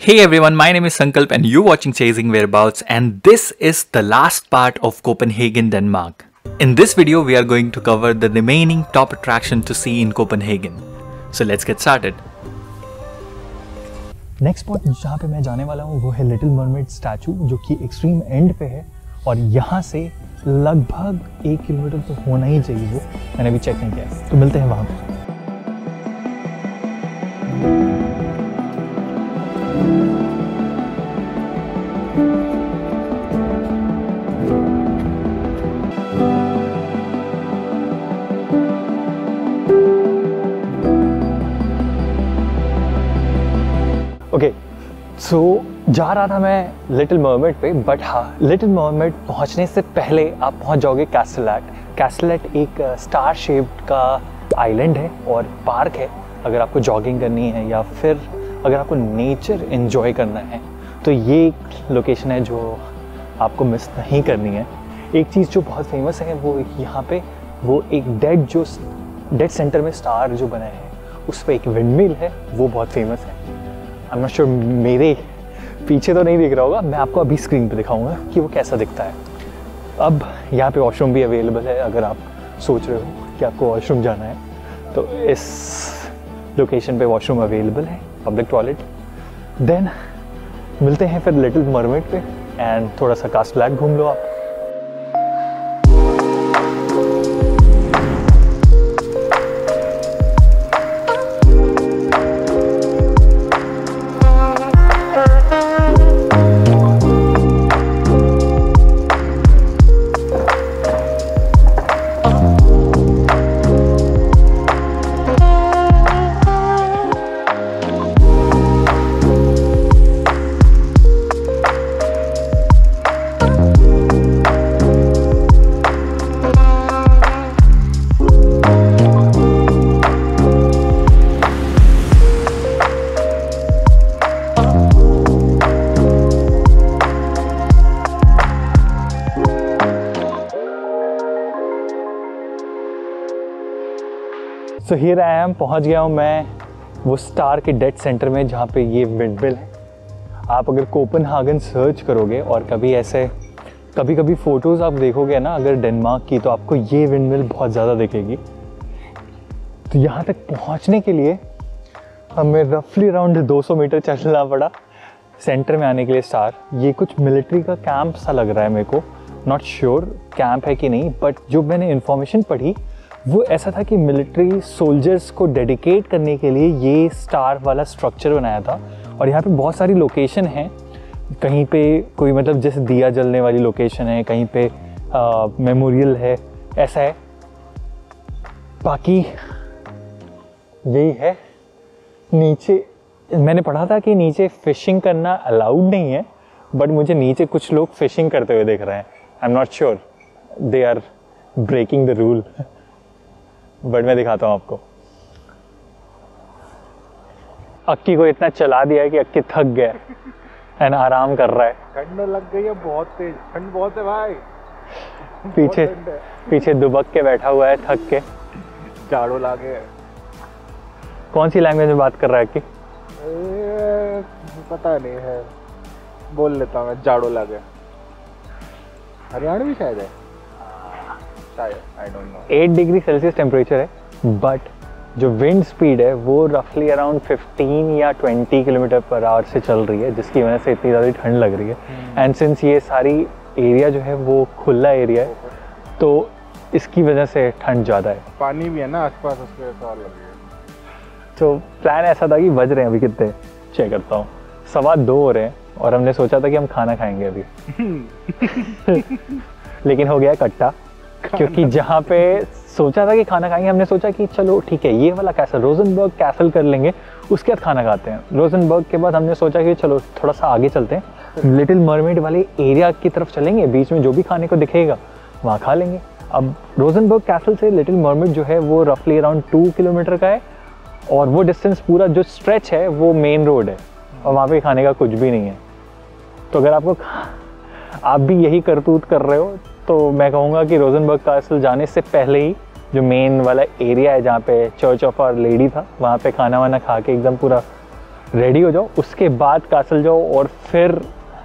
Hey everyone, my name is Sankalp and you're watching Chasing Whereabouts, and this is the last part of Copenhagen, Denmark. In this video, we are going to cover the remaining top attraction to see in Copenhagen. So let's get started. Next spot जहाँ पे मैं जाने वाला हूँ वो है little mermaid statue, जो कि एक्सट्रीम एंड पे है और यहाँ से लगभग 1 किलोमीटर तो होना ही चाहिए। वो मैंने अभी चेक नहीं किया, तो मिलते हैं वहाँ पे। ओके, सो जा रहा था मैं लिटिल मरमेड पे, बट हाँ, लिटिल मरमेड पहुंचने से पहले आप पहुंच जाओगे कैस्टलैट। कैस्टलैट एक स्टार शेप्ड का आइलैंड है और पार्क है। अगर आपको जॉगिंग करनी है या फिर अगर आपको नेचर एंजॉय करना है तो ये एक लोकेशन है जो आपको मिस नहीं करनी है। एक चीज़ जो बहुत फेमस है वो यहाँ पे वो एक डेड सेंटर में स्टार जो बना है उस पर एक विंडमिल है, वो बहुत फेमस है। आई एम नॉट श्योर, मेरे पीछे तो नहीं दिख रहा होगा, मैं आपको अभी स्क्रीन पे दिखाऊंगा कि वो कैसा दिखता है। अब यहाँ पे वॉशरूम भी अवेलेबल है, अगर आप सोच रहे हो कि आपको वॉशरूम जाना है तो इस लोकेशन पे वॉशरूम अवेलेबल है, पब्लिक टॉयलेट। देन मिलते हैं फिर लिटिल मरमेड पे एंड थोड़ा सा कैस्टलैट घूम लो आप। सो हियर आई एम, पहुंच गया हूं मैं वो स्टार के डेड सेंटर में जहां पे ये विंडमिल है। आप अगर कोपेनहेगन सर्च करोगे और कभी फ़ोटोज़ आप देखोगे ना अगर डेनमार्क की, तो आपको ये विंडमिल बहुत ज़्यादा दिखेगी। तो यहाँ तक पहुँचने के लिए हमें रफली अराउंड 200 मीटर चलना पड़ा सेंटर में आने के लिए। स्टार ये कुछ मिलिट्री का कैंप सा लग रहा है मेरे को, नॉट श्योर कैंप है कि नहीं, बट जो मैंने इन्फॉर्मेशन पढ़ी वो ऐसा था कि मिलिट्री सोल्जर्स को डेडिकेट करने के लिए ये स्टार वाला स्ट्रक्चर बनाया था। और यहाँ पे बहुत सारी लोकेशन हैं, कहीं पे कोई मतलब जैसे दिया जलने वाली लोकेशन है, कहीं पे मेमोरियल है, ऐसा है। बाकी यही है। नीचे मैंने पढ़ा था कि नीचे फिशिंग करना अलाउड नहीं है, बट मुझे नीचे कुछ लोग फिशिंग करते हुए दिख रहे हैं। I am not sure, they are breaking the rule, but मैं दिखाता हूँ आपको। अक्की को इतना चला दिया है कि अक्की थक गया एंड आराम कर रहा है। ठंड लग गई है, बहुत तेज ठंड बहुत है भाई। पीछे दुबक के बैठा हुआ है थक के, झाड़ू लागे। कौन सी लैंग्वेज में बात कर रहा है अक्की? पता नहीं है, बोल लेता हूँ मैं, झाड़ू लागे। हरियाणवी शायद है, I don't know। 8 degree Celsius temperature है, बट जो विंड स्पीड है वो रफली अराउंड 15 या 20 किलोमीटर पर आवर से चल रही है, जिसकी वजह से इतनी ज़्यादा ठंड लग रही है। एंड सिंस ये सारी एरिया जो है वो खुला एरिया है, तो इसकी वजह से ठंड ज़्यादा है। पानी भी है ना आसपास, उसकी वजह से और लग रही है। तो प्लान ऐसा था कि बज रहे हैं अभी कितने, चेक करता हूँ, 2:15 हो रहे हैं और हमने सोचा था कि हम खाना खाएंगे अभी लेकिन हो गया इकट्ठा, क्योंकि जहाँ पे सोचा था कि खाना खाएंगे, हमने सोचा कि चलो ठीक है ये वाला कैसल, रोजनबर्ग कैसल कर लेंगे, उसके बाद खाना खाते हैं। रोजनबर्ग के बाद हमने सोचा कि चलो थोड़ा सा आगे चलते हैं, लिटिल मरमेड वाले एरिया की तरफ चलेंगे, बीच में जो भी खाने को दिखेगा वहाँ खा लेंगे। अब रोजनबर्ग कैसल से लिटिल मरमेड जो है वो रफली अराउंड 2 किलोमीटर का है और वो डिस्टेंस पूरा जो स्ट्रेच है वो मेन रोड है और वहाँ पे खाने का कुछ भी नहीं है। तो अगर आप भी यही करतूत कर रहे हो तो मैं कहूँगा कि रोजनबर्ग कैसल जाने से पहले ही जो मेन वाला एरिया है जहाँ पे चर्च ऑफ आवर लेडी था, वहाँ पे खाना वाना खा के एकदम पूरा रेडी हो जाओ, उसके बाद कासल जाओ और फिर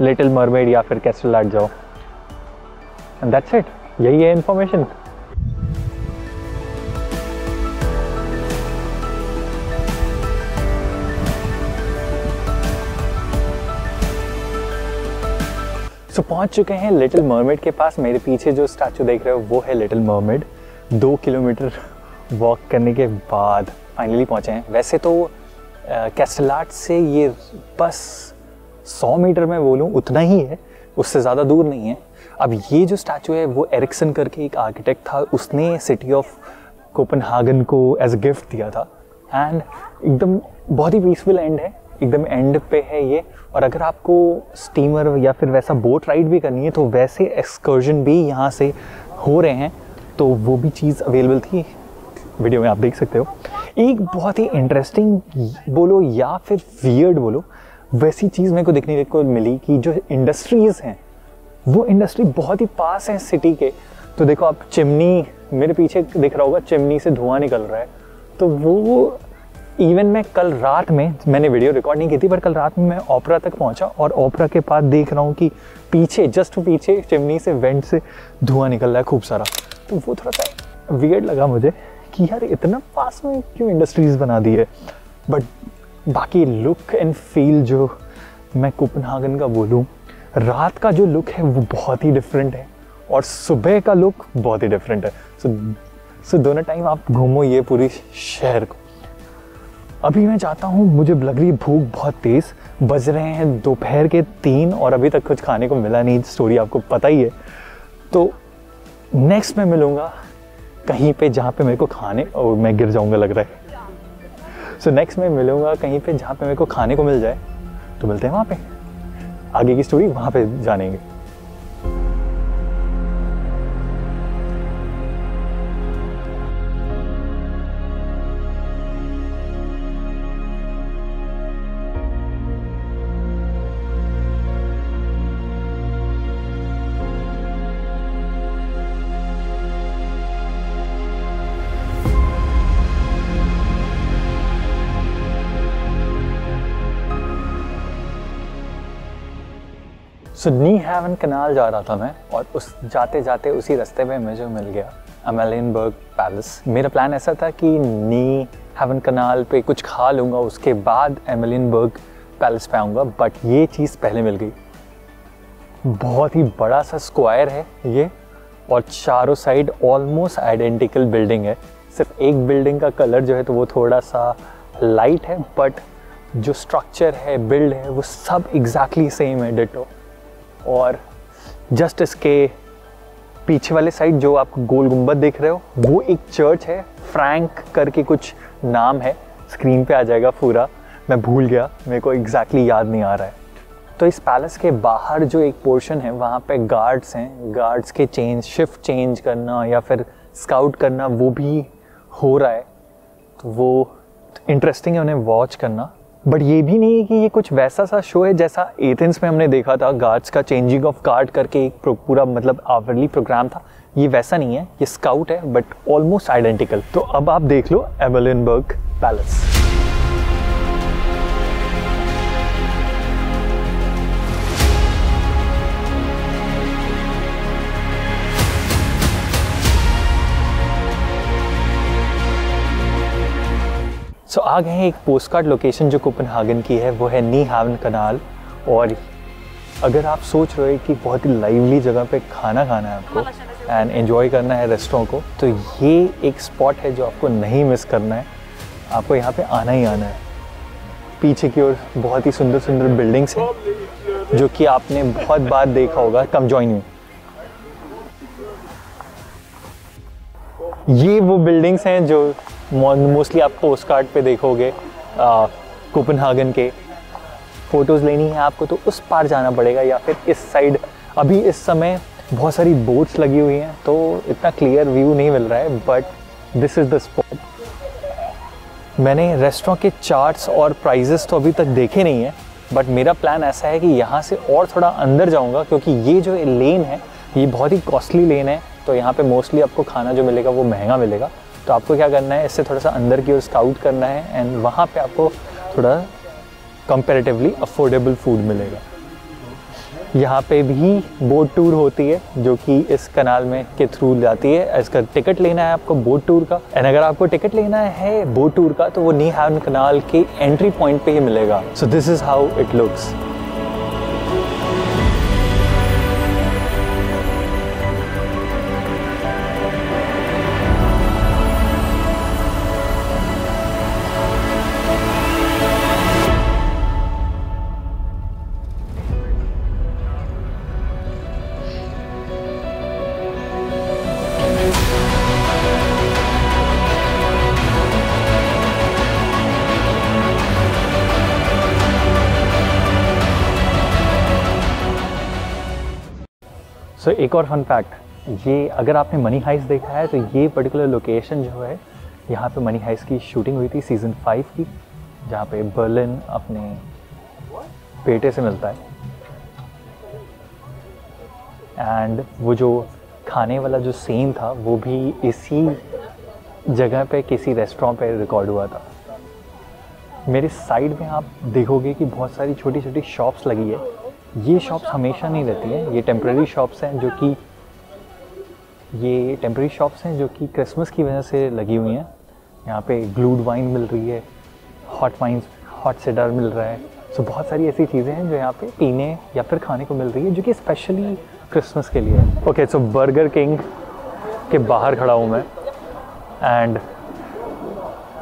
लिटिल मरमेड या फिर कैस्टलआर्ट जाओ। एंड दैट्स इट, यही है इन्फॉर्मेशन। तो पहुंच चुके हैं लिटिल मरमेड के पास। मेरे पीछे जो स्टैचू देख रहे हो वो है लिटिल मरमेड। 2 किलोमीटर वॉक करने के बाद फाइनली पहुंचे हैं। वैसे तो कैस्टलआर्ट से ये बस 100 मीटर में बोलूँ उतना ही है, उससे ज़्यादा दूर नहीं है। अब ये जो स्टैचू है वो एरिक्सन करके एक आर्किटेक्ट था, उसने सिटी ऑफ कोपेनहेगन को एज अ गिफ्ट दिया था। एंड एकदम बहुत ही पीसफुल एंड है, एकदम एंड पे है ये। और अगर आपको स्टीमर या फिर वैसा बोट राइड भी करनी है तो वैसे एक्सकर्जन भी यहाँ से हो रहे हैं, तो वो भी चीज़ अवेलेबल थी, वीडियो में आप देख सकते हो। एक बहुत ही इंटरेस्टिंग बोलो या फिर वियर्ड बोलो, वैसी चीज़ मेरे को देखने को मिली कि जो इंडस्ट्रीज़ हैं वो इंडस्ट्री बहुत ही पास है सिटी के। तो देखो आप, चिमनी मेरे पीछे दिख रहा होगा, चिमनी से धुआं निकल रहा है। तो वो इवन मैं कल रात में, मैंने वीडियो रिकॉर्ड नहीं की थी, पर कल रात में मैं ओपेरा तक पहुंचा और ओपेरा के पास देख रहा हूँ कि पीछे, जस्ट पीछे चिमनी से, वेंट से धुआं निकल रहा है खूब सारा। तो वो थोड़ा सा वियर्ड लगा मुझे कि यार इतना पास में क्यों इंडस्ट्रीज़ बना दी है। बट बाकी लुक एंड फील जो मैं कोपेनहेगन का बोलूँ, रात का जो लुक है वो बहुत ही डिफरेंट है और सुबह का लुक बहुत ही डिफरेंट है। सो दोनों टाइम आप घूमो ये पूरी शहर को। अभी मैं चाहता हूँ, मुझे लग रही है भूख बहुत तेज़, बज रहे हैं दोपहर के 3 और अभी तक कुछ खाने को मिला नहीं, स्टोरी आपको पता ही है। तो नेक्स्ट मैं मिलूँगा कहीं पे जहाँ पे मेरे को खाने, और मैं गिर जाऊँगा लग रहा है। सो नेक्स्ट मैं मिलूँगा कहीं पे जहाँ पे मेरे को खाने को मिल जाए, तो मिलते हैं वहाँ पे। आगे की स्टोरी वहाँ पे जानेंगे। सो नीहेवन कनाल जा रहा था मैं, और उस जाते जाते उसी रास्ते में मुझे मिल गया अमेलियनबर्ग पैलेस। मेरा प्लान ऐसा था कि नीहेवन कनाल पे कुछ खा लूँगा, उसके बाद अमेलियनबर्ग पैलेस पे आऊँगा, बट ये चीज़ पहले मिल गई। बहुत ही बड़ा सा स्क्वायर है ये, और चारों साइड ऑलमोस्ट आइडेंटिकल बिल्डिंग है। सिर्फ एक बिल्डिंग का कलर जो है तो वो थोड़ा सा लाइट है, बट जो स्ट्रक्चर है, बिल्ड है, वो सब एग्जैक्टली सेम है, डिटो। और जस्ट इसके पीछे वाले साइड जो आप गोल गुंबद देख रहे हो वो एक चर्च है, फ्रैंक करके कुछ नाम है, स्क्रीन पे आ जाएगा पूरा, मैं भूल गया, मेरे को एग्जैक्टली याद नहीं आ रहा है। तो इस पैलेस के बाहर जो एक पोर्शन है वहाँ पे गार्ड्स हैं, गार्ड्स के शिफ्ट चेंज करना या फिर स्काउट करना वो भी हो रहा है, तो वो इंटरेस्टिंग है उन्हें वॉच करना। बट ये भी नहीं है कि ये कुछ वैसा सा शो है जैसा एथेंस में हमने देखा था, गार्ड्स का चेंजिंग ऑफ गार्ड करके एक पूरा मतलब आवरली प्रोग्राम था। ये वैसा नहीं है, ये स्काउट है बट ऑलमोस्ट आइडेंटिकल। तो अब आप देख लो अमेलियनबर्ग पैलेस। सो आ गए हैं एक पोस्टकार्ड लोकेशन जो कोपेनहेगन की है, वो है नीहेवन कनाल। और अगर आप सोच रहे हो कि बहुत ही लाइवली जगह पे खाना खाना है आपको एंड एंजॉय करना है रेस्टोरेंट को, तो ये एक स्पॉट है जो आपको नहीं मिस करना है, आपको यहाँ पे आना ही आना है। पीछे की ओर बहुत ही सुंदर सुंदर बिल्डिंग्स हैं जो कि आपने बहुत बार देखा होगा। Come join me. ये वो बिल्डिंग्स हैं जो मोस्टली आप पोस्टकार्ड पे देखोगे कोपेनहेगन के। फ़ोटोज़ लेनी है आपको तो उस पार जाना पड़ेगा या फिर इस साइड। अभी इस समय बहुत सारी बोट्स लगी हुई हैं तो इतना क्लियर व्यू नहीं मिल रहा है, but this is the spot. मैंने रेस्टोरेंट के चार्ट्स और प्राइजेस तो अभी तक देखे नहीं है, बट मेरा प्लान ऐसा है कि यहाँ से और थोड़ा अंदर जाऊँगा, क्योंकि ये जो लेन है ये बहुत ही कॉस्टली लेन है, तो यहाँ पे मोस्टली आपको खाना जो मिलेगा वो महंगा मिलेगा। तो आपको क्या करना है, इससे थोड़ा सा अंदर की ओर स्काउट करना है एंड वहाँ पे आपको थोड़ा कंपैरेटिवली अफोर्डेबल फूड मिलेगा। यहाँ पे भी बोट टूर होती है जो कि इस कनाल में के थ्रू जाती है। इसका टिकट लेना है आपको बोट टूर का, एंड अगर आपको टिकट लेना है बोट टूर का तो वो नी हैवन कनाल के एंट्री पॉइंट पे ही मिलेगा। So this is how it looks. So एक और फन फैक्ट, ये अगर आपने मनी हाइस्ट देखा है तो ये पर्टिकुलर लोकेशन जो है यहाँ पे मनी हाइस्ट की शूटिंग हुई थी सीज़न 5 की, जहाँ पे बर्लिन अपने बेटे से मिलता है। एंड वो जो खाने वाला जो सीन था वो भी इसी जगह पे किसी रेस्टोरेंट पे रिकॉर्ड हुआ था। मेरे साइड में आप देखोगे कि बहुत सारी छोटी छोटी शॉप्स लगी है। ये शॉप्स हमेशा नहीं रहती हैं, ये टेम्प्रेरी शॉप्स हैं जो कि क्रिसमस की वजह से लगी हुई हैं। यहाँ पे ग्लूड वाइन मिल रही है, हॉट सिडर मिल रहा है। सो बहुत सारी ऐसी चीज़ें हैं जो यहाँ पे पीने या फिर खाने को मिल रही है जो कि स्पेशली क्रिसमस के लिए है। ओके, सो बर्गर किंग के बाहर खड़ा हूँ मैं, एंड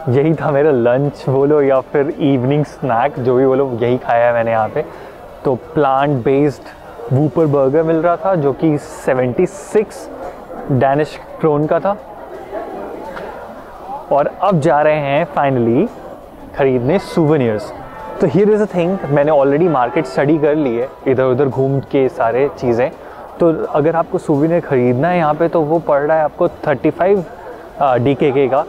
यही था मेरा लंच बोलो या फिर इवनिंग स्नैक, जो भी बोलो यही खाया है मैंने यहाँ पे। तो प्लांट बेस्ड वूपर बर्गर मिल रहा था जो कि 76 डैनिश क्रोन का था। और अब जा रहे हैं फाइनली खरीदने सूवेनियर्स। तो हियर इज़ अ थिंग, मैंने ऑलरेडी मार्केट स्टडी कर ली है, इधर उधर घूम के सारे चीज़ें। तो अगर आपको सूवेनियर ख़रीदना है यहाँ पे तो वो पड़ रहा है आपको 35 DKK का,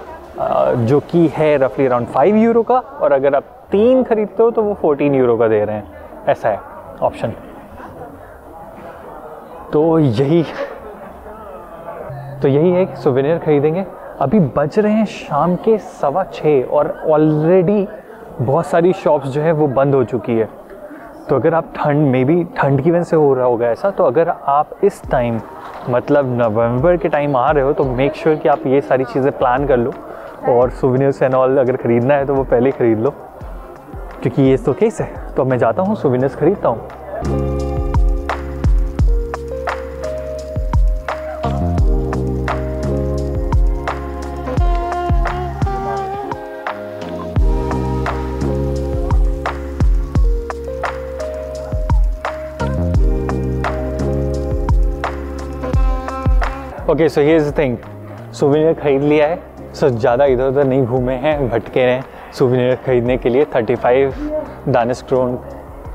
जो कि है रफली अराउंड 5 यूरो का। और अगर आप 3 खरीदते हो तो वो 14 यूरो का दे रहे हैं, ऐसा है ऑप्शन। तो यही है कि सूवेनियर खरीदेंगे। अभी बज रहे हैं शाम के 6:15 और ऑलरेडी बहुत सारी शॉप्स जो है वो बंद हो चुकी है। तो अगर आप ठंड की वजह से हो रहा होगा ऐसा, तो अगर आप इस टाइम मतलब नवंबर के टाइम आ रहे हो तो मेक श्योर कि आप ये सारी चीज़ें प्लान कर लो, और सूवेनियर्स एंड ऑल अगर ख़रीदना है तो वो पहले ही ख़रीद लो, क्योंकि ये तो केस है। तो मैं जाता हूँ सूवेनियर्स खरीदता हूँ। Okay, so here is the thing, सूवेनियर खरीद लिया है। सो ज़्यादा इधर उधर नहीं घूमे हैं, भटके रहे हैं। सूवेनियर खरीदने के लिए 35 दानिश क्रोन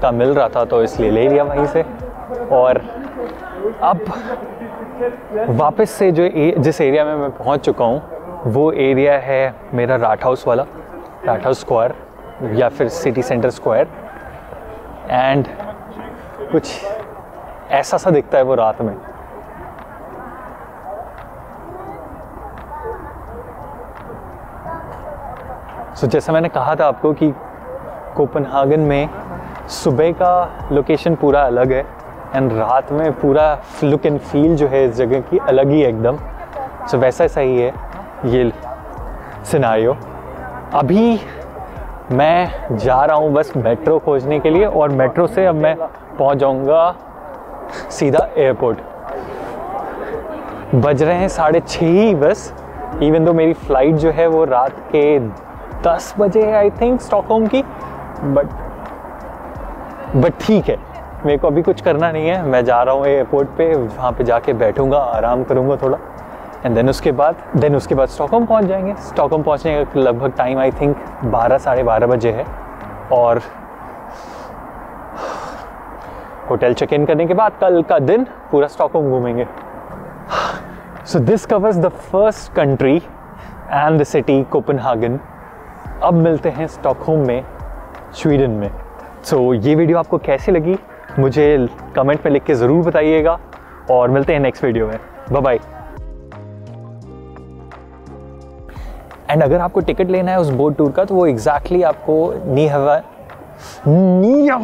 का मिल रहा था तो इसलिए ले लिया वहीं से। और अब वापस से जिस एरिया में मैं पहुंच चुका हूं वो एरिया है मेरा राटहाउस वाला, राटहाउस स्क्वायर या फिर सिटी सेंटर स्क्वायर। एंड कुछ ऐसा सा दिखता है वो रात में। सो जैसा मैंने कहा था आपको कि कोपेनहेगन में सुबह का लोकेशन पूरा अलग है एंड रात में पूरा लुक एंड फील जो है इस जगह की अलग ही है एकदम। सो वैसा सही है ये सिनारियो। अभी मैं जा रहा हूँ बस मेट्रो खोजने के लिए, और मेट्रो से अब मैं पहुँच जाऊँगा सीधा एयरपोर्ट। बज रहे हैं 6:30 ही बस, इवन तो मेरी फ़्लाइट जो है वो रात के 10 बजे है आई थिंक स्टॉकहोम की। बट ठीक है, मेरे को अभी कुछ करना नहीं है। मैं जा रहा हूँ एयरपोर्ट पे, वहाँ पे जाके बैठूँगा, आराम करूँगा थोड़ा, एंड देन उसके बाद स्टॉकहोम पहुँच जाएंगे। स्टॉकहोम पहुँचने का लगभग टाइम आई थिंक 12 साढ़े 12 बजे है। और होटल चेक इन करने के बाद कल का दिन पूरा स्टॉकहोम घूमेंगे। So this covers the first country and the city Copenhagen. अब मिलते हैं स्टॉकहोम में, स्वीडन में। सो ये वीडियो आपको कैसी लगी मुझे कमेंट में लिख के ज़रूर बताइएगा, और मिलते हैं नेक्स्ट वीडियो में। Bye bye. एंड अगर आपको टिकट लेना है उस बोट टूर का तो वो एग्जैक्टली आपको नी निया